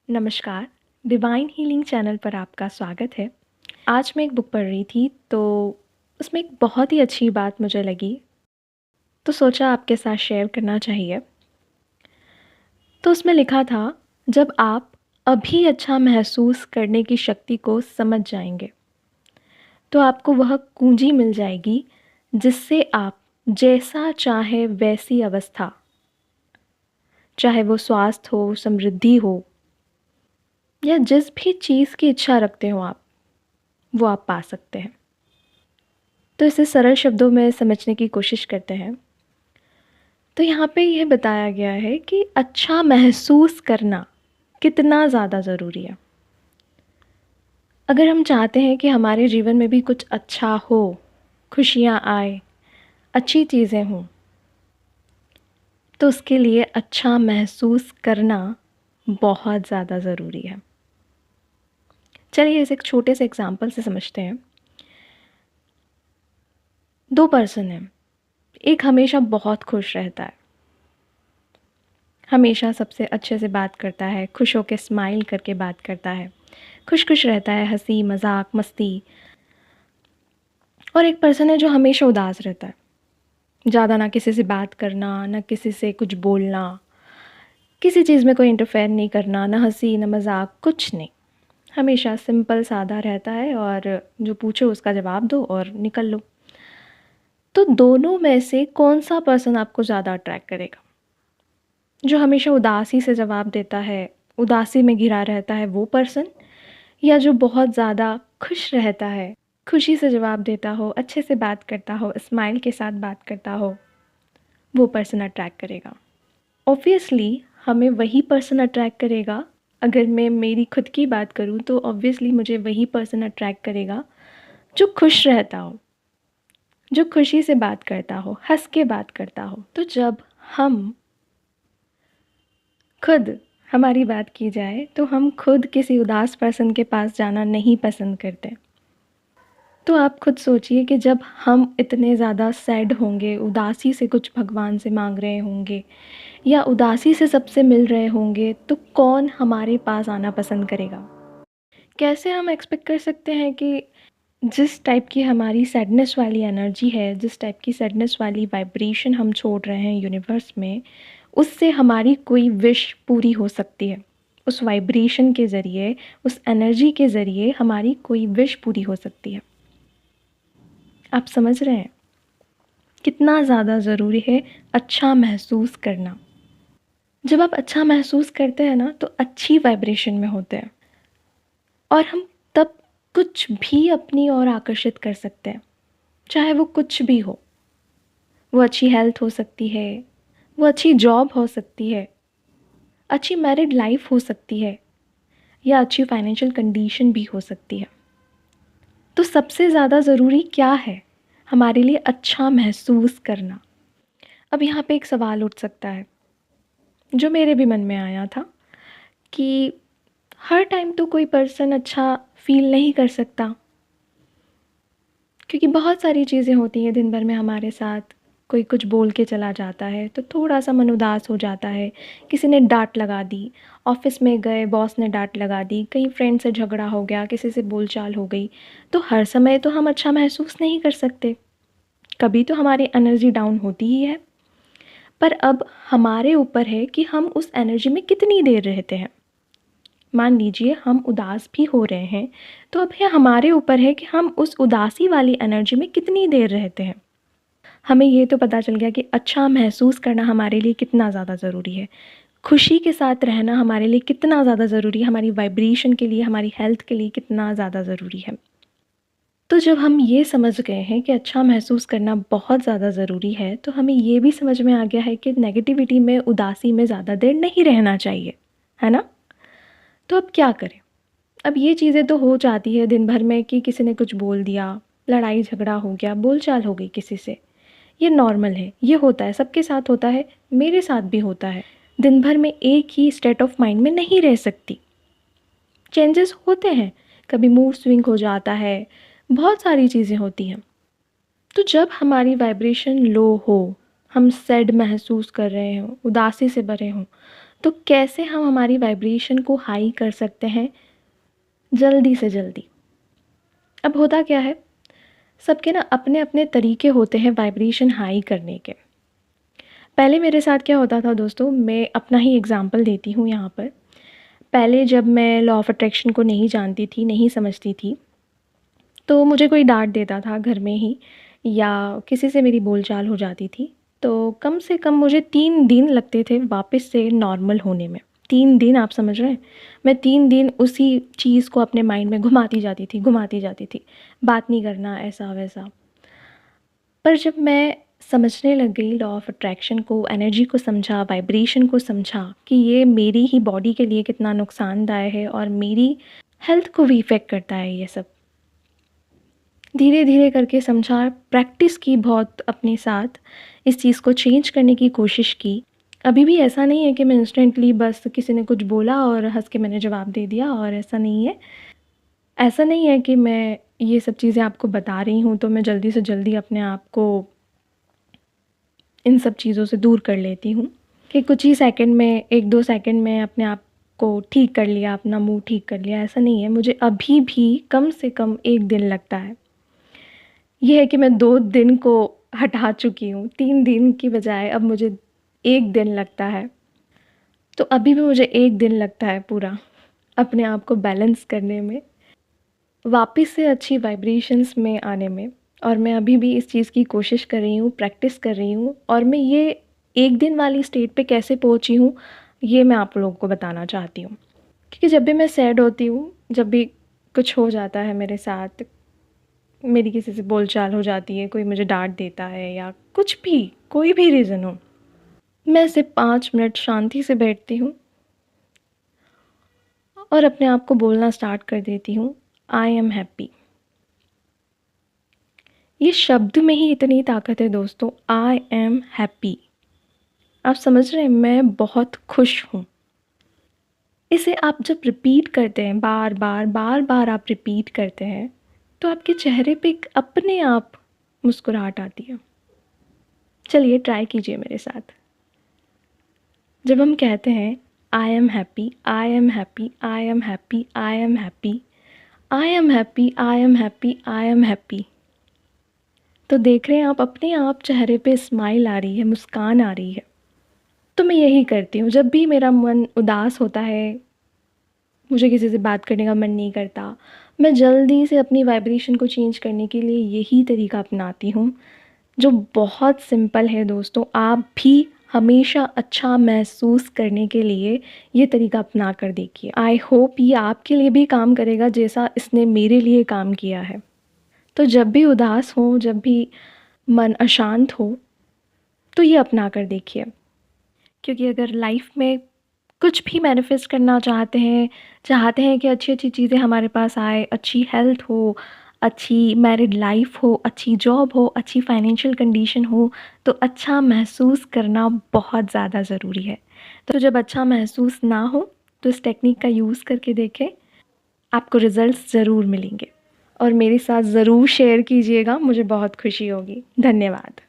नमस्कार, divine healing channel पर आपका स्वागत है। आज मैं एक बुक पढ़ रही थी तो उसमें एक बहुत ही अच्छी बात मुझे लगी, तो सोचा आपके साथ शेयर करना चाहिए। तो उसमें लिखा था, जब आप अभी अच्छा महसूस करने की शक्ति को समझ जाएंगे, तो आपको वह कुंजी मिल जाएगी जिससे आप जैसा चाहे वैसी अवस्था, चाहे वो स्वास्थ्य हो, समृद्धि हो या जिस भी चीज़ की इच्छा रखते हो आप, वो आप पा सकते हैं। तो इसे सरल शब्दों में समझने की कोशिश करते हैं। तो यहाँ पे यह बताया गया है कि अच्छा महसूस करना कितना ज़्यादा ज़रूरी है। अगर हम चाहते हैं कि हमारे जीवन में भी कुछ अच्छा हो, खुशियाँ आए, अच्छी चीज़ें हों, तो उसके लिए अच्छा महसूस करना बहुत ज़्यादा ज़रूरी है। चलिए इसे एक छोटे से एग्ज़ाम्पल से समझते हैं। 2 पर्सन हैं, एक हमेशा बहुत खुश रहता है, हमेशा सबसे अच्छे से बात करता है, खुश होकर स्माइल करके बात करता है, खुश-खुश रहता है, हँसी, मज़ाक, मस्ती। और एक पर्सन है जो हमेशा उदास रहता है, ज़्यादा ना किसी से बात करना, ना किसी से कुछ बोलना, किसी चीज़ में कोई इंटरफेयर नहीं करना, ना हँसी, ना मज़ाक, कुछ नहीं। हमेशा सिंपल सादा रहता है और जो पूछो उसका जवाब दो और निकल लो। तो दोनों में से कौन-सा पर्सन आपको ज़्यादा अट्रैक्ट करेगा? जो हमेशा उदासी से जवाब देता है, उदासी में घिरा रहता है वो पर्सन, या जो बहुत ज़्यादा खुश रहता है, खुशी से जवाब देता हो, अच्छे से बात करता हो, स्माइल के साथ बात करता हो, वो पर्सन अट्रैक्ट करेगा। ऑब्वियसली हमें वही पर्सन अट्रैक्ट करेगा। अगर मैं मेरी खुद की बात करूँ तो ऑब्वियसली मुझे वही पर्सन अट्रैक्ट करेगा जो खुश रहता हो, जो खुशी से बात करता हो, हँस के बात करता हो। तो जब हम खुद, हमारी बात की जाए तो हम खुद किसी उदास पर्सन के पास जाना नहीं पसंद करते। तो आप खुद सोचिए कि जब हम इतने ज़्यादा सैड होंगे, उदासी से कुछ भगवान से माँग रहे होंगे या उदासी से सबसे मिल रहे होंगे, तो कौन हमारे पास आना पसंद करेगा? कैसे हम एक्सपेक्ट कर सकते हैं कि जिस टाइप की हमारी सैडनेस वाली एनर्जी है, जिस टाइप की सैडनेस वाली वाइब्रेशन हम छोड़ रहे हैं यूनिवर्स में, उससे हमारी कोई विश पूरी हो सकती है। उस वाइब्रेशन के ज़रिए, उस एनर्जी के ज़रिए हमारी कोई विश पूरी हो सकती है। आप समझ रहे हैं? कितना ज़्यादा ज़रूरी है अच्छा महसूस करना। जब आप अच्छा महसूस करते हैं ना, तो अच्छी वाइब्रेशन में होते हैं और हम तब कुछ भी अपनी ओर आकर्षित कर सकते हैं, चाहे वो कुछ भी हो। वो अच्छी हेल्थ हो सकती है, वो अच्छी जॉब हो सकती है, अच्छी मैरिड लाइफ हो सकती है या अच्छी फाइनेंशियल कंडीशन भी हो सकती है। तो सबसे ज़्यादा ज़रूरी क्या है हमारे लिए अच्छा महसूस करना? अब यहाँ पे एक सवाल उठ सकता है, जो मेरे भी मन में आया था कि हर टाइम तो कोई पर्सन अच्छा फ़ील नहीं कर सकता, क्योंकि बहुत सारी चीज़ें होती हैं दिन भर में हमारे साथ। कोई कुछ बोल के चला जाता है तो थोड़ा-सा मन उदास हो जाता है, किसी ने डाँट लगा दी, ऑफ़िस में गए बॉस ने डाँट लगा दी, कहीं फ्रेंड से झगड़ा हो गया, किसी से बोलचाल हो गई, तो हर समय तो हम अच्छा महसूस नहीं कर सकते। कभी तो हमारी एनर्जी डाउन होती ही है। पर अब हमारे ऊपर है कि हम उस एनर्जी में कितनी देर रहते हैं। मान लीजिए हम उदास भी हो रहे हैं, तो अब ये हमारे ऊपर है कि हम उस उदासी वाली एनर्जी में कितनी देर रहते हैं। हमें ये तो पता चल गया कि अच्छा महसूस करना हमारे लिए कितना ज़्यादा ज़रूरी है। खुशी के साथ रहना हमारे लिए कितना ज़्यादा ज़रूरी है, हमारी वाइब्रेशन के लिए, हमारी हेल्थ के लिए कितना ज़्यादा ज़रूरी है। तो जब हम ये समझ गए हैं कि अच्छा महसूस करना बहुत ज़्यादा ज़रूरी है, तो हमें ये भी समझ में आ गया है कि नेगेटिविटी में, उदासी में ज़्यादा देर नहीं रहना चाहिए, है ना? तो अब क्या करें? अब ये चीज़ें तो हो जाती है दिन भर में कि किसी ने कुछ बोल दिया, लड़ाई झगड़ा हो गया, बोलचाल हो गई किसी से। ये नॉर्मल है, ये होता है, सबके साथ होता है, मेरे साथ भी होता है। दिन भर में एक ही स्टेट ऑफ माइंड में नहीं रह सकती, चेंजेस होते हैं, कभी मूड स्विंग हो जाता है, बहुत सारी चीज़ें होती हैं। तो जब हमारी वाइब्रेशन लो हो, हम सैड महसूस कर रहे हों, उदासी से भरे हों, तो कैसे हम हमारी वाइब्रेशन को हाई कर सकते हैं जल्दी से जल्दी? अब होता क्या है, सबके ना अपने-अपने तरीके होते हैं वाइब्रेशन हाई करने के। पहले मेरे साथ क्या होता था दोस्तों, मैं अपना ही एग्ज़ाम्पल देती हूँ यहाँ पर। पहले जब मैं लॉ ऑफ़ अट्रैक्शन को नहीं जानती थी, नहीं समझती थी, तो मुझे कोई डाँट देता था घर में ही या किसी से मेरी बोलचाल हो जाती थी, तो कम से कम मुझे 3 दिन लगते थे वापस से नॉर्मल होने में। 3 दिन, आप समझ रहे हैं? मैं 3 दिन उसी चीज़ को अपने माइंड में घुमाती जाती थी। बात नहीं करना, ऐसा-वैसा। पर जब मैं समझने लग गई लॉ ऑफ़ अट्रैक्शन को, एनर्जी को समझा, वाइब्रेशन को समझा कि ये मेरी ही बॉडी के लिए कितना नुकसानदायक है और मेरी हेल्थ को भी इफ़ेक्ट करता है ये सब। धीरे-धीरे करके समझा, प्रैक्टिस की बहुत अपने साथ, इस चीज़ को चेंज करने की कोशिश की। अभी भी ऐसा नहीं है कि मैं इंस्टेंटली बस किसी ने कुछ बोला और हँस के मैंने जवाब दे दिया, और ऐसा नहीं है। ऐसा नहीं है कि मैं ये सब चीज़ें आपको बता रही हूँ तो मैं जल्दी से जल्दी अपने आप को इन सब चीज़ों से दूर कर लेती हूँ कि कुछ ही सेकंड में, 1-2 सेकंड में अपने आप को ठीक कर लिया, अपना मूड ठीक कर लिया, ऐसा नहीं है। मुझे अभी भी कम से कम 1 दिन लगता है। ये है कि मैं 2 दिन को हटा चुकी हूँ, 3 दिन की बजाय अब मुझे 1 दिन लगता है। तो अभी भी मुझे 1 दिन लगता है पूरा अपने आप को बैलेंस करने में, वापस से अच्छी वाइब्रेशंस में आने में। और मैं अभी भी इस चीज़ की कोशिश कर रही हूँ, प्रैक्टिस कर रही हूँ, और मैं ये 1 दिन वाली स्टेट पे कैसे पहुँची हूँ, ये मैं आप लोगों को बताना चाहती हूँ। क्योंकि जब भी मैं सैड होती हूँ, जब भी कुछ हो जाता है मेरे साथ, मेरी किसी से बोलचाल हो जाती है, कोई मुझे डाँट देता है या कुछ भी, कोई भी रीज़न हो, मैं सिर्फ़ 5 मिनट शांति से बैठती हूँ और अपने आप को बोलना स्टार्ट कर देती हूँ, आई एम हैप्पी। ये शब्द में ही इतनी ताकत है दोस्तों, आई एम हैप्पी। आप समझ रहे हैं, मैं बहुत खुश हूँ। इसे आप जब रिपीट करते हैं, बार-बार आप रिपीट करते हैं, तो आपके चेहरे पे एक अपने आप मुस्कुराहट आती है। चलिए ट्राई कीजिए मेरे साथ। जब हम कहते हैं I am happy, I am happy, I am happy, I am happy, I am happy, I am happy, I am happy, तो देख रहे हैं आप, अपने आप चेहरे पे स्माइल आ रही है, मुस्कान आ रही है। तो मैं यही करती हूँ जब भी मेरा मन उदास होता है, मुझे किसी से बात करने का मन नहीं करता, मैं जल्दी से अपनी वाइब्रेशन को चेंज करने के लिए यही तरीका अपनाती हूँ, जो बहुत सिंपल है दोस्तों। आप भी हमेशा अच्छा महसूस करने के लिए ये तरीका अपना कर देखिए। आई होप ये आपके लिए भी काम करेगा जैसा इसने मेरे लिए काम किया है। तो जब भी उदास हो, जब भी मन अशांत हो, तो ये अपना कर देखिए। क्योंकि अगर लाइफ में कुछ भी मैनिफेस्ट करना चाहते हैं कि अच्छी-अच्छी चीज़ें हमारे पास आए, अच्छी हेल्थ हो, अच्छी मैरिड लाइफ हो, अच्छी जॉब हो, अच्छी फाइनेंशियल कंडीशन हो, तो अच्छा महसूस करना बहुत ज़्यादा ज़रूरी है। तो जब अच्छा महसूस ना हो, तो इस टेक्निक का यूज़ करके देखें, आपको रिज़ल्ट्स ज़रूर मिलेंगे। और मेरे साथ ज़रूर शेयर कीजिएगा, मुझे बहुत खुशी होगी। धन्यवाद।